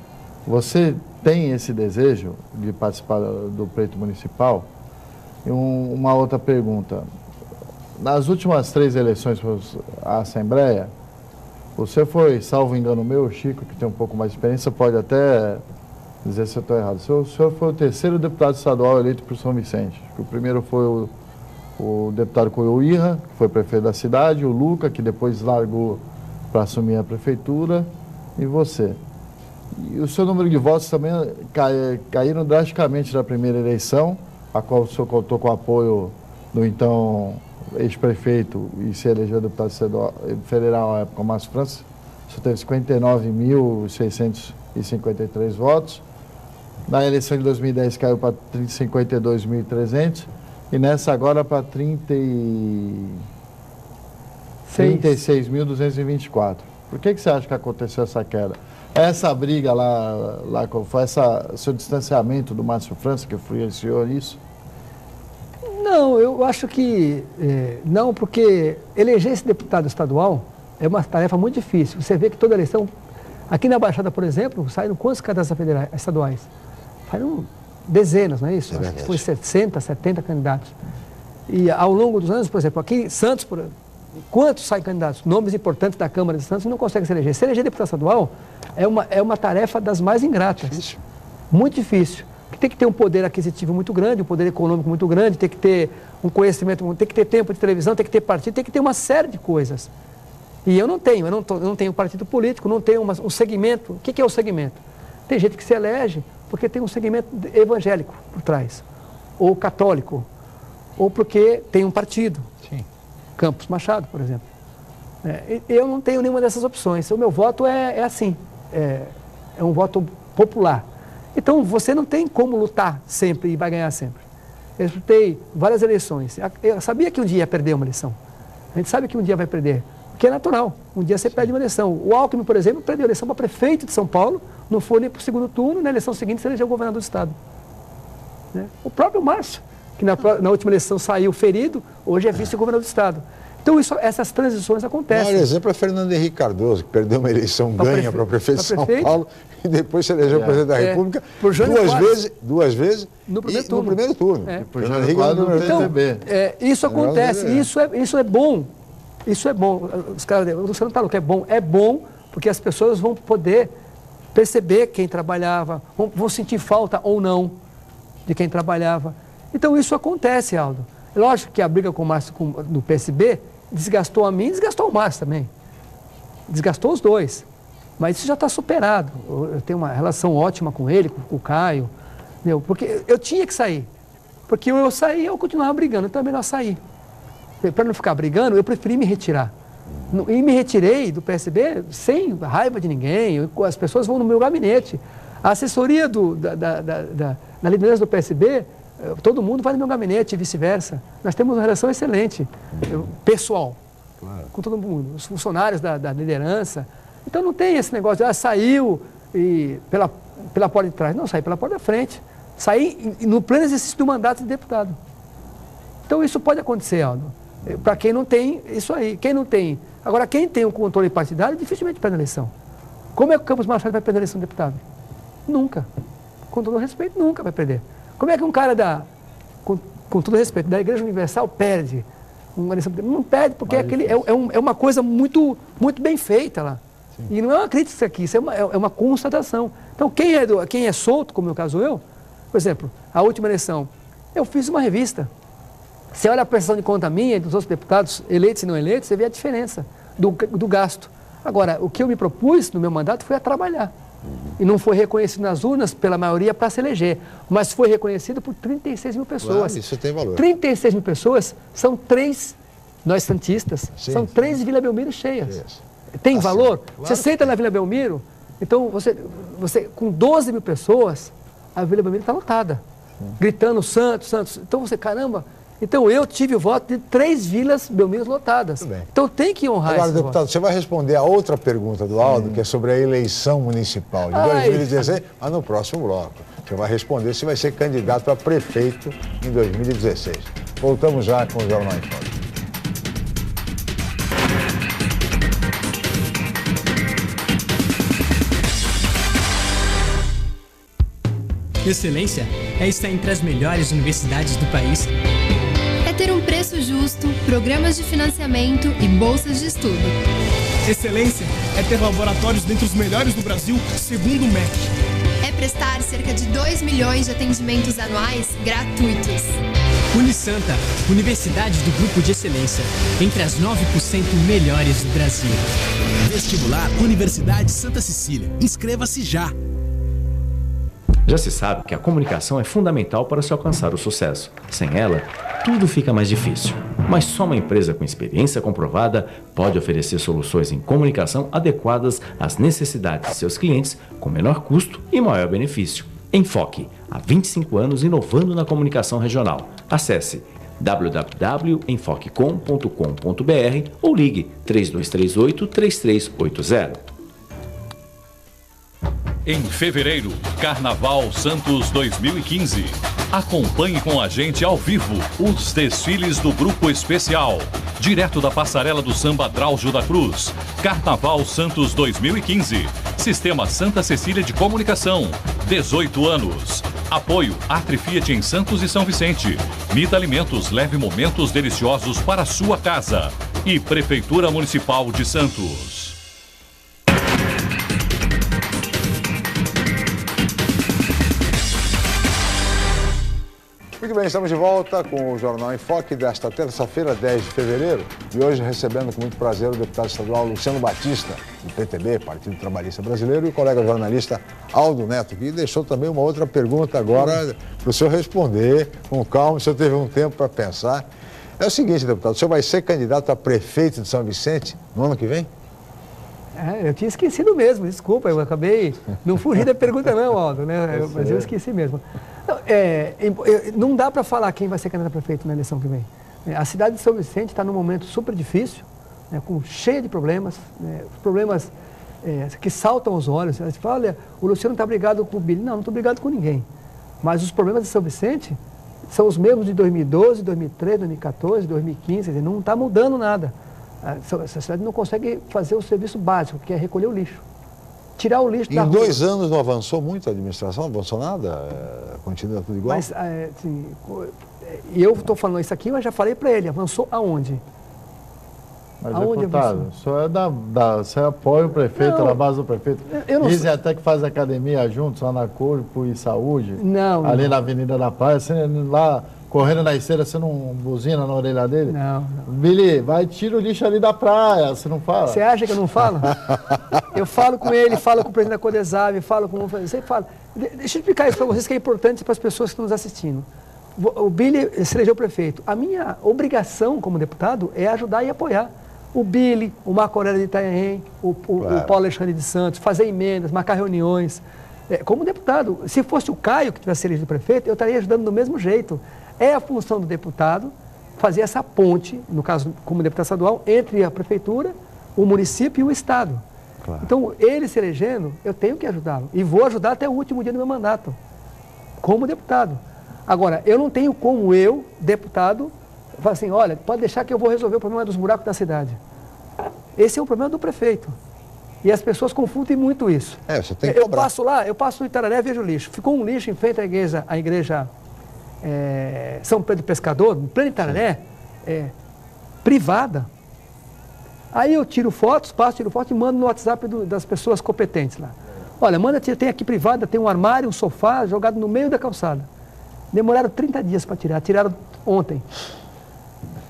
Você tem esse desejo de participar do pleito municipal? E uma outra pergunta. Nas últimas 3 eleições para a Assembleia, você foi, salvo engano meu, o Chico, que tem um pouco mais de experiência, pode até dizer se eu estou errado. O senhor foi o 3º deputado estadual eleito por São Vicente. O primeiro foi o deputado Coiuíra, que foi prefeito da cidade, o Luca, que depois largou para assumir a prefeitura, e você. E o seu número de votos também caíram drasticamente na primeira eleição, a qual o senhor contou com o apoio do então ex-prefeito e se elegeu deputado federal à época, Márcio França. O senhor teve 59.653 votos. Na eleição de 2010 caiu para 52.300 e nessa agora para 36.224. Por que você acha que aconteceu essa queda? Essa briga lá foi seu distanciamento do Márcio França que influenciou isso? Não, eu acho que não, porque eleger esse deputado estadual é uma tarefa muito difícil. Você vê que toda eleição, aqui na Baixada, por exemplo, saíram quantos candidatos estaduais? Saíram dezenas, não é isso? Acho que foi 60, 70 candidatos. E ao longo dos anos, por exemplo, aqui em Santos, quantos saem candidatos? Nomes importantes da Câmara de Santos não conseguem se eleger. Se eleger deputado estadual é uma tarefa das mais ingratas. Difícil. Muito difícil. Tem que ter um poder aquisitivo muito grande, um poder econômico muito grande, tem que ter um conhecimento, tem que ter tempo de televisão, tem que ter partido, tem que ter uma série de coisas. E eu não tenho partido político, não tenho um segmento. O que é o segmento? Tem gente que se elege porque tem um segmento evangélico por trás, ou católico, ou porque tem um partido. Sim. Campos Machado, por exemplo. Eu não tenho nenhuma dessas opções. O meu voto é assim, é um voto popular. Então, você não tem como lutar sempre e vai ganhar sempre. Eu disputei várias eleições. Eu sabia que um dia ia perder uma eleição. A gente sabe que um dia vai perder, porque é natural. Um dia você perde uma eleição. O Alckmin, por exemplo, perdeu a eleição para prefeito de São Paulo, não foi nem para o segundo turno, na eleição seguinte você elegeu o governador do estado. O próprio Márcio, que na última eleição saiu ferido, hoje é vice-governador do estado. Então, essas transições acontecem. O maior exemplo é Fernando Henrique Cardoso, que perdeu uma eleição, ganha para prefeito de São Paulo e depois se elegeu presidente da República duas vezes no primeiro turno. No primeiro turno. Por Jânio Quadros no PTB. Isso acontece, isso é bom. Isso é bom. Os caras, o Luciano está falando que é bom porque as pessoas vão poder perceber quem trabalhava, vão sentir falta ou não de quem trabalhava. Então, isso acontece, Aldo. Lógico que a briga com o Márcio no PSB desgastou a mim e desgastou o Márcio também. Desgastou os dois. Mas isso já está superado. Eu tenho uma relação ótima com ele, com o Caio. Porque eu tinha que sair. Porque eu saí, eu continuava brigando. Então é melhor sair. Para não ficar brigando, eu preferi me retirar. E me retirei do PSB sem raiva de ninguém. As pessoas vão no meu gabinete. A assessoria da liderança do PSB, todo mundo vai no meu gabinete e vice-versa. Nós temos uma relação excelente, pessoal, com todo mundo. Os funcionários da liderança. Então não tem esse negócio de saiu pela porta de trás. Não, saí pela porta da frente. Saí no pleno exercício do mandato de deputado. Então isso pode acontecer, Aldo. Para quem não tem isso aí. Quem não tem. Agora, quem tem o controle partidário dificilmente perde a eleição. Como é que o Campos Machado vai perder a eleição de deputado? Nunca. Com todo respeito, nunca vai perder. Como é que um cara com todo respeito, da Igreja Universal perde uma eleição? Não perde, porque é uma coisa muito, muito bem feita lá. Sim. E não é uma crítica aqui, isso é uma constatação. Então, quem é solto, como no caso eu, por exemplo, a última eleição, eu fiz uma revista. Você olha a prestação de conta minha e dos outros deputados, eleitos e não eleitos, você vê a diferença do gasto. Agora, o que eu me propus no meu mandato foi a trabalhar. E não foi reconhecido nas urnas pela maioria para se eleger, mas foi reconhecido por 36 mil pessoas. Claro, isso tem valor. 36 mil pessoas são 3, nós santistas, são 3 Vila Belmiro cheias. Isso. Tem valor? Claro, você senta na Vila Belmiro, então você com 12 mil pessoas, a Vila Belmiro está lotada, gritando Santos, Santos. Então caramba, então eu tive o voto de 3 Vilas Belmiro lotadas. Então tem que honrar isso. Agora, deputado, você vai responder a outra pergunta do Aldo, que é sobre a eleição municipal de 2016, mas no próximo bloco. Você vai responder se vai ser candidato a prefeito em 2016. Voltamos já com o Jornal em Foque. Excelência é estar entre as melhores universidades do país. É ter um preço justo, programas de financiamento e bolsas de estudo. Excelência é ter laboratórios dentre os melhores do Brasil, segundo o MEC. É prestar cerca de 2 milhões de atendimentos anuais gratuitos. Unisanta, Universidade do Grupo de Excelência, entre as 9% melhores do Brasil. Vestibular Universidade Santa Cecília. Inscreva-se já! Já se sabe que a comunicação é fundamental para se alcançar o sucesso. Sem ela, tudo fica mais difícil. Mas só uma empresa com experiência comprovada pode oferecer soluções em comunicação adequadas às necessidades de seus clientes com menor custo e maior benefício. Enfoque, há 25 anos inovando na comunicação regional. Acesse www.enfoquecom.com.br ou ligue 3238-3380. Em fevereiro, Carnaval Santos 2015. Acompanhe com a gente ao vivo os desfiles do Grupo Especial. Direto da passarela do Samba Drauzio da Cruz. Carnaval Santos 2015. Sistema Santa Cecília de Comunicação. 18 anos. Apoio Atri Fiat em Santos e São Vicente. Mita Alimentos, leve momentos deliciosos para a sua casa. E Prefeitura Municipal de Santos. Muito bem, estamos de volta com o Jornal em Foque desta terça-feira, 10 de fevereiro, e hoje recebendo com muito prazer o deputado estadual Luciano Batista, do PTB, Partido Trabalhista Brasileiro, e o colega jornalista Aldo Neto, que deixou também uma outra pergunta agora para o senhor responder com calma, o senhor teve um tempo para pensar. É o seguinte, deputado, o senhor vai ser candidato a prefeito de São Vicente no ano que vem? Eu tinha esquecido mesmo, desculpa, eu acabei, não fugi da pergunta não, Aldo, né? Mas eu esqueci mesmo. Não dá para falar quem vai ser candidato a prefeito na eleição que vem. A cidade de São Vicente está num momento super difícil, né, cheia de problemas, problemas que saltam aos olhos. Você fala, olha, o Luciano está brigado com o Billy. Não estou brigado com ninguém. Mas os problemas de São Vicente são os mesmos de 2012, 2013, 2014, 2015, não está mudando nada. Essa cidade não consegue fazer o serviço básico, que é recolher o lixo. Tirar o lixo da rua. Em 2 anos não avançou muito a administração? Não avançou nada? Continua tudo igual? Mas, assim, eu estou falando isso aqui, mas já falei para ele, avançou aonde? Mas, deputado, você apoia o prefeito, na base do prefeito? Dizem até que faz academia juntos, lá na Corpo e Saúde. Não. Ali na Avenida da Praia, você lá correndo na esteira, você não buzina na orelha dele? Não. Billy, vai, tira o lixo ali da praia, você não fala? Você acha que eu não falo? Eu falo com ele, falo com o presidente da Codesave, falo com... Você fala. Deixa eu explicar isso para vocês, que é importante para as pessoas que estão nos assistindo. O Billy se elegeu prefeito. A minha obrigação como deputado é ajudar e apoiar. O Billy, o Marco Aurélio de Itanhaém, o Paulo Alexandre de Santos, fazer emendas, marcar reuniões. Como deputado, se fosse o Caio que tivesse elegido prefeito, eu estaria ajudando do mesmo jeito. É a função do deputado fazer essa ponte, no caso, como deputado estadual, entre a prefeitura, o município e o Estado. Claro. Então, ele se elegendo, eu tenho que ajudá-lo. E vou ajudar até o último dia do meu mandato, como deputado. Agora, eu não tenho como eu, deputado, falar assim, olha, pode deixar que eu vou resolver o problema dos buracos da cidade. Esse é o problema do prefeito. E as pessoas confundem muito isso. Você tem que cobrar. Eu passo no Itararé e vejo lixo. Ficou um lixo em frente à igreja São Pedro Pescador, no pleno Itararé, privada. Aí eu tiro fotos e mando no WhatsApp das pessoas competentes lá. Olha, tem aqui privada, tem um armário, um sofá jogado no meio da calçada. Demoraram 30 dias para tirar, tiraram ontem.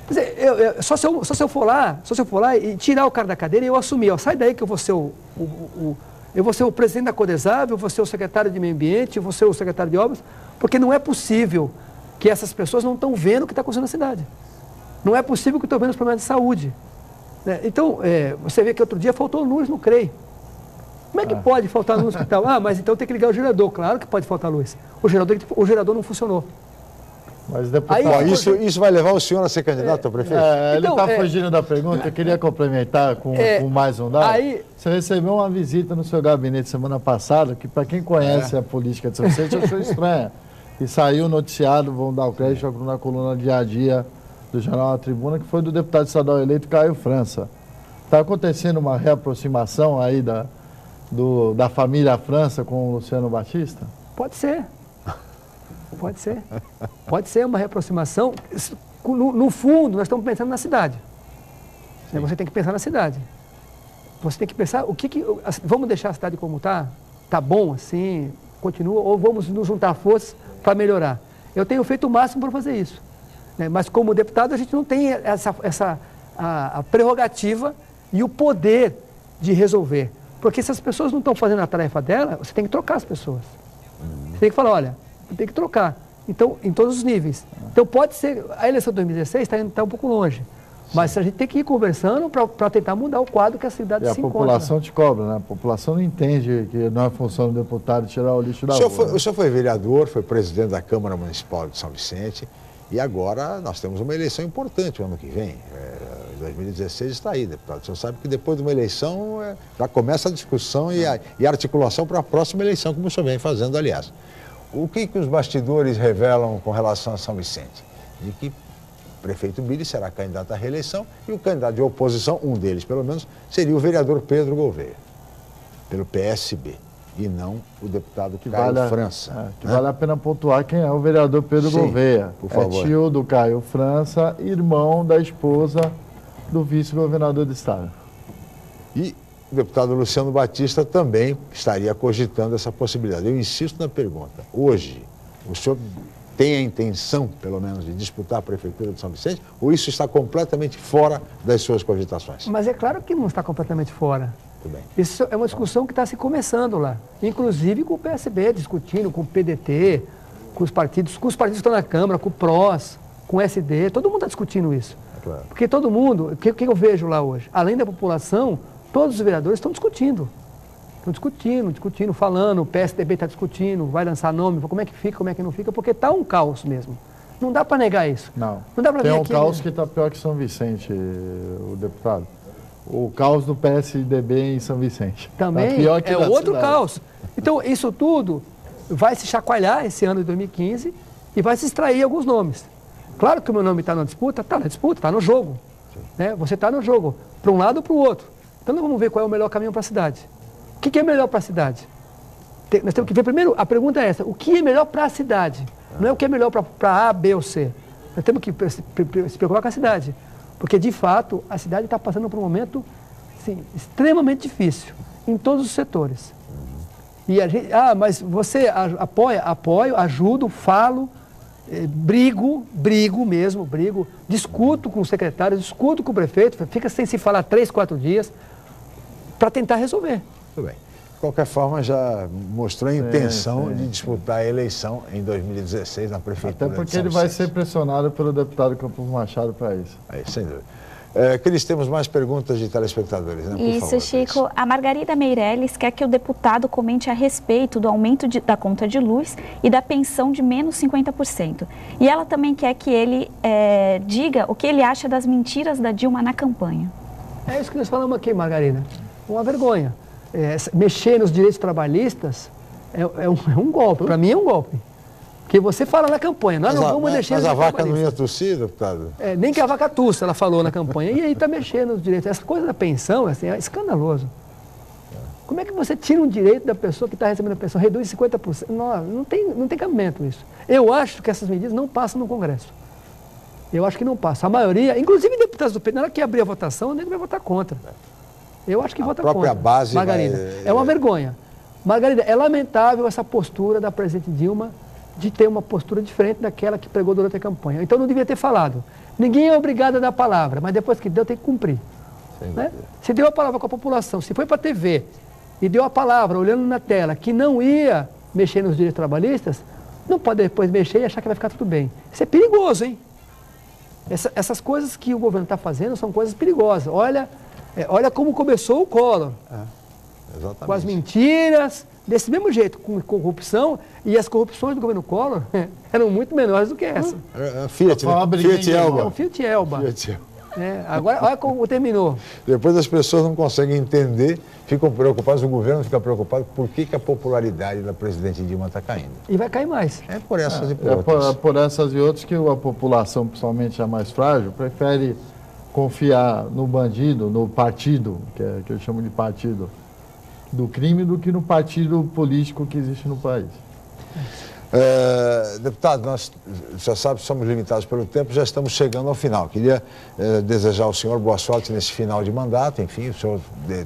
Quer dizer, só se eu for lá e tirar o cara da cadeira e eu assumir, sai daí que eu vou ser eu vou ser o presidente da Codesave, eu vou ser o secretário de Meio Ambiente, eu vou ser o secretário de Obras, porque não é possível que essas pessoas não estão vendo o que está acontecendo na cidade. Não é possível que estão vendo os problemas de saúde. Então, você vê que outro dia faltou luz no CREI. Como é que pode faltar luz no hospital? Mas então tem que ligar o gerador. Claro que pode faltar luz. O gerador não funcionou. Mas, deputado, isso vai levar o senhor a ser candidato a prefeito? Ele está fugindo da pergunta. Eu queria complementar com mais um dado. Você recebeu uma visita no seu gabinete semana passada, que para quem conhece a política de São Vicente achou estranha. E saiu noticiado, vamos dar o crédito na coluna Dia a Dia do Jornal A Tribuna, que foi do deputado estadual eleito Caio França. Está acontecendo uma reaproximação aí da família França com o Luciano Batista? Pode ser. Pode ser. Pode ser uma reaproximação. No fundo, nós estamos pensando na cidade. Você tem que pensar na cidade. Você tem que pensar, vamos deixar a cidade como está? Está bom assim? Continua? Ou vamos nos juntar forças para melhorar? Eu tenho feito o máximo para fazer isso. Mas como deputado, a gente não tem a prerrogativa e o poder de resolver. Porque se as pessoas não estão fazendo a tarefa dela, você tem que trocar as pessoas. Você tem que falar, olha, tem que trocar. Então, em todos os níveis. Então, pode ser, a eleição de 2016 está um pouco longe. Mas a gente tem que ir conversando para tentar mudar o quadro que a cidade se encontra. E a população te cobra, né? A população não entende que não é função do deputado tirar o lixo da rua. O senhor foi vereador, foi presidente da Câmara Municipal de São Vicente e agora nós temos uma eleição importante o ano que vem. 2016 está aí, deputado. O senhor sabe que depois de uma eleição já começa a discussão e a articulação para a próxima eleição, como o senhor vem fazendo, aliás. O que os bastidores revelam com relação a São Vicente? De que o prefeito Billy será candidato à reeleição e o candidato de oposição, um deles pelo menos, seria o vereador Pedro Gouveia, pelo PSB, e não o deputado Caio França. Vale a pena pontuar quem é o vereador Pedro Gouveia. Por favor. É tio do Caio França, irmão da esposa do vice-governador do estado. E o deputado Luciano Batista também estaria cogitando essa possibilidade. Eu insisto na pergunta. Hoje, o senhor tem a intenção, pelo menos, de disputar a Prefeitura de São Vicente, ou isso está completamente fora das suas cogitações? Mas é claro que não está completamente fora. Tudo bem. Isso é uma discussão que está se começando lá. Inclusive com o PSB discutindo, com o PDT, com os partidos que estão na Câmara, com o PROS, com o SD, todo mundo está discutindo isso. Claro. Porque todo mundo, o que eu vejo lá hoje? Além da população, todos os vereadores estão discutindo. Estão discutindo, falando, o PSDB está discutindo, vai lançar nome, como é que fica, como é que não fica, porque está um caos mesmo. Não dá para negar isso. Não dá para Tem um caos que está pior que São Vicente, o deputado. O caos do PSDB em São Vicente. Também tá pior que é outro cidade. Caos. Então, isso tudo vai se chacoalhar esse ano de 2015 e vai se extrair alguns nomes. Claro que o meu nome está na disputa, está no jogo. Né? Você está no jogo, para um lado ou para o outro. Então nós vamos ver qual é o melhor caminho para a cidade. O que é melhor para a cidade? Nós temos que ver primeiro, a pergunta é essa, o que é melhor para a cidade? Não é o que é melhor para A, B ou C. Nós temos que se preocupar com a cidade. Porque, de fato, a cidade está passando por um momento assim, extremamente difícil, em todos os setores. E a gente, mas você apoia? Apoio, ajudo, falo, brigo, discuto com o secretário, discuto com o prefeito, fica sem se falar 3, 4 dias, para tentar resolver. Tudo bem. De qualquer forma, já mostrou a intenção de disputar a eleição em 2016 na Prefeitura. Até porque ele vai ser pressionado pelo deputado Campos Machado para isso. Sem dúvida. Cris, temos mais perguntas de telespectadores, né? Isso, favor, Chico. Cris. A Margarida Meirelles quer que o deputado comente a respeito do aumento da conta de luz e da pensão de menos 50%. E ela também quer que ele diga o que ele acha das mentiras da Dilma na campanha. É isso que nós falamos aqui, Margarida. Uma vergonha. Mexer nos direitos trabalhistas é um golpe. Para mim é um golpe. Porque você fala na campanha, nós não vamos mexer nos direitos trabalhistas. Mas a vaca não ia tossir, deputado? Nem que a vaca tussa, ela falou na campanha. E aí está mexendo nos direitos. Essa coisa da pensão assim, é escandaloso. Como é que você tira um direito da pessoa que está recebendo a pensão, reduz 50%? Não tem cabimento isso. Eu acho que essas medidas não passam no Congresso. Eu acho que não passam. A maioria, inclusive deputados do PT, na hora que abrir a votação, nem vai votar contra. Eu acho que vota contra. A própria base Margarida, é uma vergonha. Margarida, é lamentável essa postura da presidente Dilma de ter uma postura diferente daquela que pregou durante a campanha. Então não devia ter falado. Ninguém é obrigado a dar palavra, mas depois que deu tem que cumprir. Né? Se deu a palavra com a população, se foi para a TV e deu a palavra olhando na tela que não ia mexer nos direitos trabalhistas, não pode depois mexer e achar que vai ficar tudo bem. Isso é perigoso, hein? Essas coisas que o governo está fazendo são coisas perigosas. Olha como começou o Collor, com as mentiras, desse mesmo jeito, com corrupção, e as corrupções do governo Collor eram muito menores do que essa. Fiat Elba. Fiat Elba. Agora, olha como terminou. Depois as pessoas não conseguem entender, ficam preocupadas, o governo fica preocupado por que a popularidade da presidente Dilma está caindo. E vai cair mais. É por essas e por outras. Por essas e outras que a população, principalmente a mais frágil, prefere confiar no bandido, no partido, que eu chamo de partido do crime, do que no partido político que existe no país. Deputado, nós já sabe, somos limitados pelo tempo, já estamos chegando ao final. Queria desejar ao senhor boa sorte nesse final de mandato. Enfim, o senhor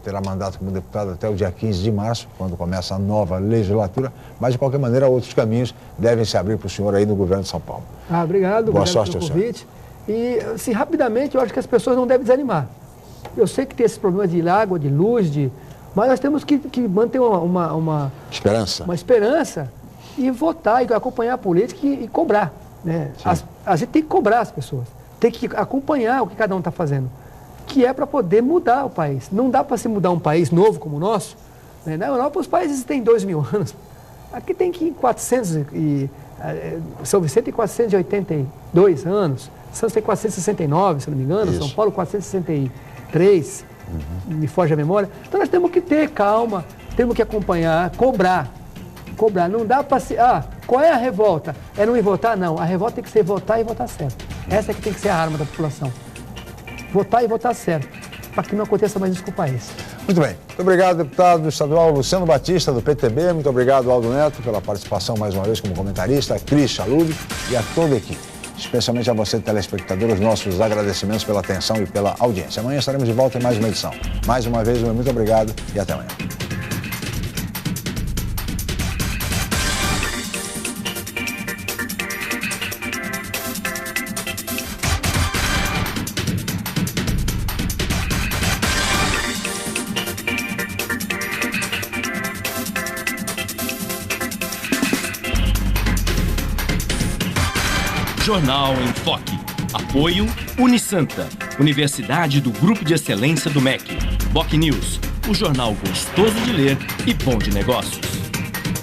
terá mandato como deputado até o dia 15 de março, quando começa a nova legislatura, mas de qualquer maneira outros caminhos devem se abrir para o senhor aí no governo de São Paulo. Obrigado. Boa sorte pelo convite. E, assim, rapidamente, eu acho que as pessoas não devem desanimar. Eu sei que tem esses problemas de água, de luz, mas nós temos que manter uma esperança e votar, e acompanhar a política e cobrar. Né? A gente tem que cobrar as pessoas, tem que acompanhar o que cada um está fazendo, que é para poder mudar o país. Não dá para se mudar um país novo como o nosso. Né? Na Europa, os países têm 2.000 anos. Aqui tem que 400 São Vicente tem 482 anos. Santos tem 469, se não me engano, São Paulo 463, me foge a memória. Então nós temos que ter calma, temos que acompanhar, cobrar. Não dá para se... qual é a revolta? É não ir votar? Não, a revolta tem que ser votar e votar certo. Essa é que tem que ser a arma da população. Votar e votar certo, para que não aconteça mais isso com o país. Muito bem. Muito obrigado, deputado estadual Luciano Batista, do PTB. Muito obrigado, Aldo Neto, pela participação mais uma vez como comentarista, a Cris Chalub e a toda a equipe. Especialmente a você, telespectador, os nossos agradecimentos pela atenção e pela audiência. Amanhã estaremos de volta em mais uma edição. Mais uma vez, muito obrigado e até amanhã. Jornal em Foque. Apoio Unisanta, Universidade do Grupo de Excelência do MEC. BocNews, o jornal gostoso de ler e bom de negócios.